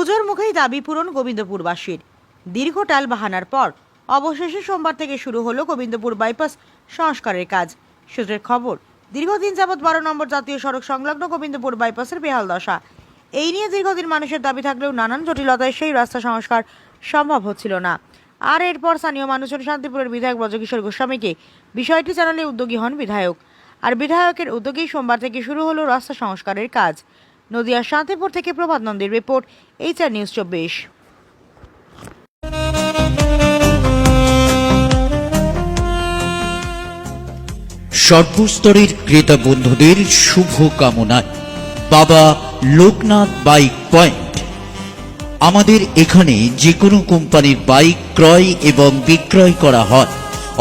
পুজোর মুখেই দাবি পূরণ গোবিন্দপুরবাসীর। দীর্ঘ টাল বাহানার পর অবশেষে সোমবার থেকে শুরু হলো গোবিন্দপুর বাইপাস সংস্কারের কাজ। সূত্রের খবর, দীর্ঘদিন যাবৎ 12 নম্বর জাতীয় সড়ক সংলগ্ন গোবিন্দপুর বাইপাসের বেহাল দশা। এই নিয়ে দীর্ঘদিন মানুষের দাবি থাকলেও নানান জটিলতায় সেই রাস্তা সংস্কার সম্ভব হচ্ছিল না। আর এরপর স্থানীয় মানুষজন শান্তিপুরের বিধায়ক ব্রজকিশোর গোস্বামীকে বিষয়টি জানালে উদ্যোগী হন বিধায়ক। আর বিধায়কের উদ্যোগেই সোমবার থেকে শুরু হলো রাস্তা সংস্কারের কাজ। নদিয়ার শান্তিপুর থেকে প্রভাত নন্দীর রিপোর্ট, HR নিউজ 24। সর্বস্তরের ক্রেতা বন্ধুদের শুভ কামনায় বাবা লোকনাথ বাইক পয়েন্ট। আমাদের এখানে যে কোনো কোম্পানির বাইক ক্রয় এবং বিক্রয় করা হয়।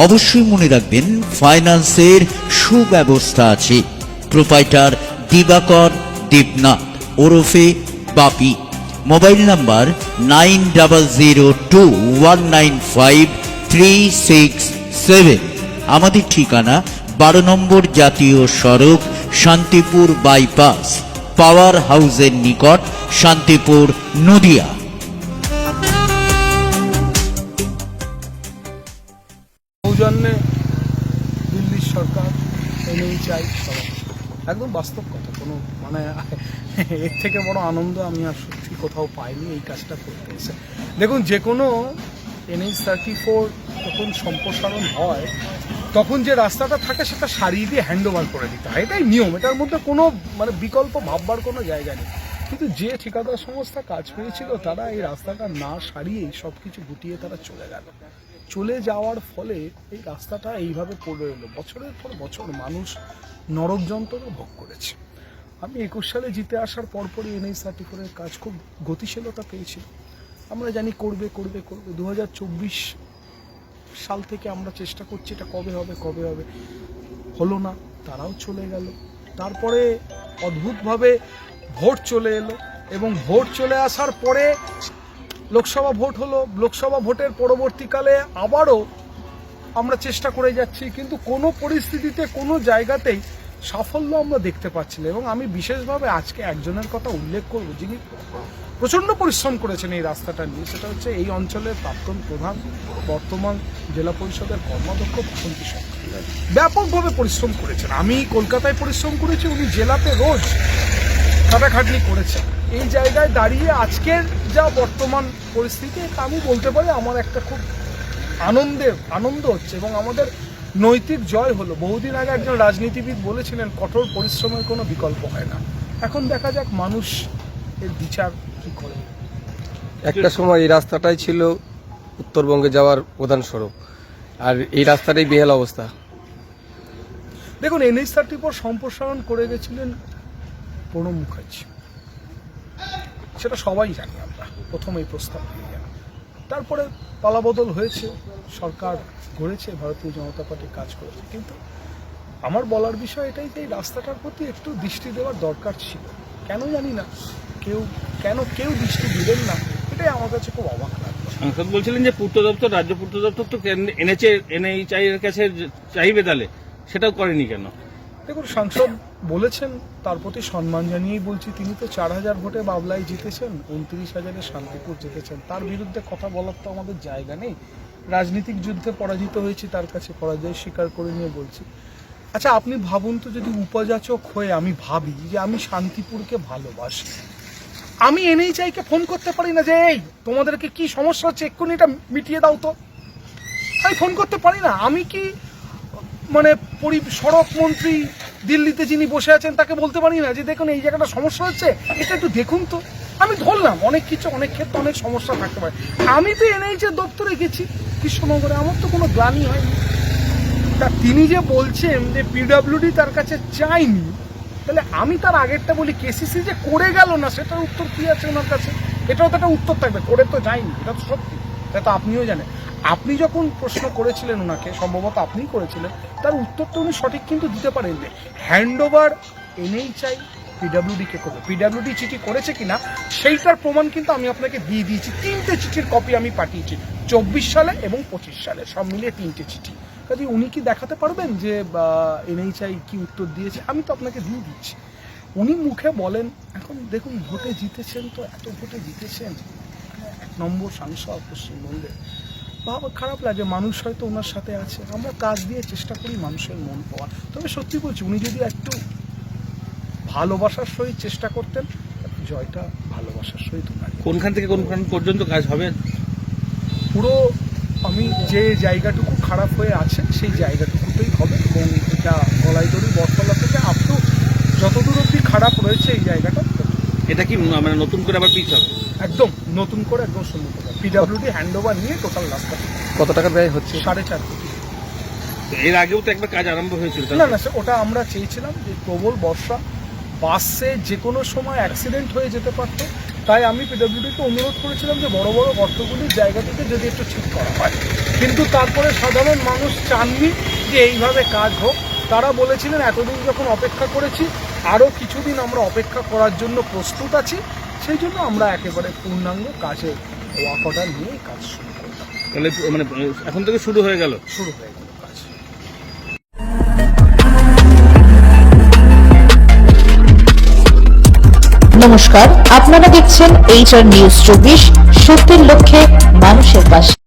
অবশ্যই মনে রাখবেন, ফাইন্যান্সের সুব্যবস্থা আছে। প্রোপাইটার দিবাকর দেবনাথ ওরফে বাপি। Mobile number 9002195367। আমাদের ঠিকানা 12 নম্বর জাতীয় সড়ক, শান্তিপুর বাইপাস, পাওয়ার হাউসের নিকট, শান্তিপুর, নদিয়া। সৌজন্যে দিল্লির সরকার এনেই চাই সবাই, একদম বাস্তব কথা। কোনো মানে এর থেকে বড় আনন্দ আমি আর সত্যি কোথাও পাইনি এই কাজটা করতে এসে। দেখুন, যে কোনো NH-34 যখন সম্প্রসারণ হয় তখন যে রাস্তাটা থাকে সেটা সারিয়ে দিয়ে হ্যান্ডওভার করে দিতে হয়, এটাই নিয়ম। এটার মধ্যে কোনো মানে বিকল্প ভাববার কোনো জায়গা নেই। কিন্তু যে ঠিকাদার সংস্থা কাজ পেয়েছিল তারা এই রাস্তাটা না সারিয়েই সব কিছু গুটিয়ে তারা চলে গেল। চলে যাওয়ার ফলে এই রাস্তাটা এইভাবে পড়ে এলো। বছরের পর বছর মানুষ নরক যন্ত্রণা ভোগ করেছে। আমি 21 সালে জিতে আসার পরপরই NH-34 এর কাজ খুব গতিশীলতা পেয়েছিল। আমরা জানি করবে করবে করবে। 2024 সাল থেকে আমরা চেষ্টা করছি এটা কবে হবে কবে হবে, হলো না, তারাও চলে গেল। তারপরে অদ্ভুতভাবে ভোট চলে এলো এবং ভোট চলে আসার পরে লোকসভা ভোট হলো। লোকসভা ভোটের পরবর্তীকালে আবারও আমরা চেষ্টা করে যাচ্ছি, কিন্তু কোনো পরিস্থিতিতে কোনো জায়গাতেই সাফল্য আমরা দেখতে পাচ্ছি না। এবং আমি বিশেষভাবে আজকে একজনের কথা উল্লেখ করব, যিনি প্রচণ্ড পরিশ্রম করেছেন এই রাস্তাটা নিয়ে। সেটা হচ্ছে এই অঞ্চলের প্রাক্তন প্রধান, বর্তমান জেলা পরিষদের কর্মাধ্যক্ষ বাসন্তী সরকার। ব্যাপকভাবে পরিশ্রম করেছেন। আমি কলকাতায় পরিশ্রম করেছি, উনি জেলাতে রোজ খাটাখাটনি করেছেন। এই জায়গায় দাঁড়িয়ে আজকের যা বর্তমান পরিস্থিতি, আমি বলতে পারি আমার একটা খুব আনন্দ হচ্ছে এবং আমাদের নৈতিক জয় হলো। বহুদিন আগে একজন রাজনীতিবিদ বলেছিলেন, কঠোর পরিশ্রমের কোনো বিকল্প হয় না। এখন দেখা যাক মানুষ এর বিচার কি করে। একটা সময় এই রাস্তাটাই ছিল উত্তরবঙ্গে যাওয়ার প্রধান সড়ক, আর এই রাস্তাটাই বেহাল অবস্থা। দেখুন, NH-34 সম্প্রসারণ করে গেছিলেন প্রণব মুখার্জি, সেটা সবাই জানি। আমরা প্রথম এই প্রস্তাব দিয়ে গেলাম, তারপরে পালাবদল হয়েছে, সরকার গড়েছে, ভারতীয় জনতা পার্টি কাজ করেছে। কিন্তু আমার বলার বিষয় এটাই যে এই রাস্তাটার প্রতি একটু দৃষ্টি দেওয়ার দরকার ছিল। কেন জানি না, কেউ দৃষ্টি দিলেন না, এটাই আমার কাছে খুব অবাক লাগলো। সাংসদ বলছিলেন যে পূর্ত দপ্তর, রাজ্য পূর্ত দপ্তর তো NHI এর কাছে চাইবে, তাহলে সেটাও করেনি কেন? দেখুন, সাংসদ বলেছেন, তার প্রতি সম্মান জানিয়েই বলছি। তিনি তো 4000 ভোটে বাবলায় জিতেছেন, 29,000-এ শান্তিপুর জিতেছেন। তার বিরুদ্ধে কথা বলার তো আমাদের জায়গা নেই। রাজনৈতিক যুদ্ধে পরাজিত হয়েছি, তার কাছে পরাজয় স্বীকার করে নিয়ে বলছি। আচ্ছা, আপনি ভাবুন তো, যদি উপযাচক হয়ে আমি ভাবি যে আমি শান্তিপুরকে ভালোবাসি, আমি NHI-কে ফোন করতে পারি না যে এই তোমাদেরকে কি সমস্যা হচ্ছে, এক্ষুনি এটা মিটিয়ে দাও তো? আমি ফোন করতে পারি না। আমি কি মানে সড়ক মন্ত্রী দিল্লিতে যিনি বসে আছেন তাকে বলতে পারি না যে দেখুন এই জায়গাটা সমস্যা হচ্ছে, এটা একটু দেখুন তো? আমি ধরলাম অনেক কিছু, অনেক ক্ষেত্রে অনেক সমস্যা থাকতে পারে। আমি তো NH-এর দপ্তরে গেছি কৃষ্ণনগরে, আমার তো কোনো গ্লানি হয়নি। তা তিনি যে বলছেন যে PWD তার কাছে চাইনি, তাহলে আমি তার আগেরটা বলি, KCC যে করে গেল না সেটার উত্তর কি আছে ওনার কাছে? এটাও তো একটা উত্তর থাকবে, করে তো যায়নি, এটা তো সত্যি, এটা তো আপনিও জানেন। আপনি যখন প্রশ্ন করেছিলেন ওনাকে, সম্ভবত আপনিই করেছিলেন, তার উত্তরটা উনি সঠিক কিন্তু দিতে পারেননি। হ্যান্ডওভার NHI PWD-কে করবে, PWD চিঠি করেছে কিনা সেইটার প্রমাণ কিন্তু আমি আপনাকে দিয়ে দিয়েছি। 3টে চিঠির কপি আমি পাঠিয়েছি, 24 সালে এবং 25 সালে, সব মিলিয়ে 3টে চিঠি। কাজে উনি কি দেখাতে পারবেন যে NHI কি উত্তর দিয়েছে? আমি তো আপনাকে দিয়ে দিচ্ছি। উনি মুখে বলেন, এখন দেখুন ভোটে জিতেছেন, তো এত ভোটে জিতেছেন, 1 নম্বর সাংসদ পশ্চিমবঙ্গে, ভাবা খারাপ লাগে। মানুষ হয়তো ওনার সাথে আছে, আমরা কাজ দিয়ে চেষ্টা করি মানুষের মন পাওয়ার। তবে সত্যি বলছি, উনি যদি একটু ভালোবাসার সহিত চেষ্টা করতেন, জয়টা ভালোবাসার সহিত ওনার। কোনখান থেকে কোনখান পর্যন্ত কাজ হবে? পুরো আমি যে জায়গাটুকু খারাপ হয়ে আছে সেই জায়গাটুকুতেই হবে, এবং এটা গলাইদড়ি বটতলা থেকে আপ টু যতদূর অব্দি খারাপ রয়েছে এই জায়গাটা এটা কি মানে নতুন করে আবার পিচ হবে? একদম নতুন করে একদম সুন্দর হবে। পিডব্লিউডি হ্যান্ড ওভার নিয়ে টোটাল রাস্তা কত টাকা ব্যয় হচ্ছে? 4.5 কোটি। এর আগেও তো একবার কাজ আরম্ভ হয়েছিল, তাই না না স্যার, ওটা আমরা চেয়েছিলাম যে প্রবল বর্ষা, বাসে যে কোনো সময় অ্যাক্সিডেন্ট হয়ে যেতে পারতো, তাই আমি পিডব্লিউডিকে অনুরোধ করেছিলাম যে বড় বড় গর্তগুলির জায়গাটিতে যদি একটু ঠিক করা হয়। কিন্তু তারপরে সাধারণ মানুষ চাননি যে এইভাবে কাজ হোক। তারা বলেছিলেন এতদিন যখন অপেক্ষা করেছি, আরও কিছুদিন আমরা অপেক্ষা করার জন্য প্রস্তুত আছি। সেই জন্য আমরা একেবারে পূর্ণাঙ্গ কাজে ওয়ার্ক অর্ডার নিয়েই কাজ শুরু করলাম। তাহলে মানে এখন থেকে শুরু হয়ে গেল? শুরু হয়ে গেল কাজ। নমস্কার, আপনারা দেখছেন HR নিউজ 24, সত্যের লক্ষ্যে মানুষের পাশে।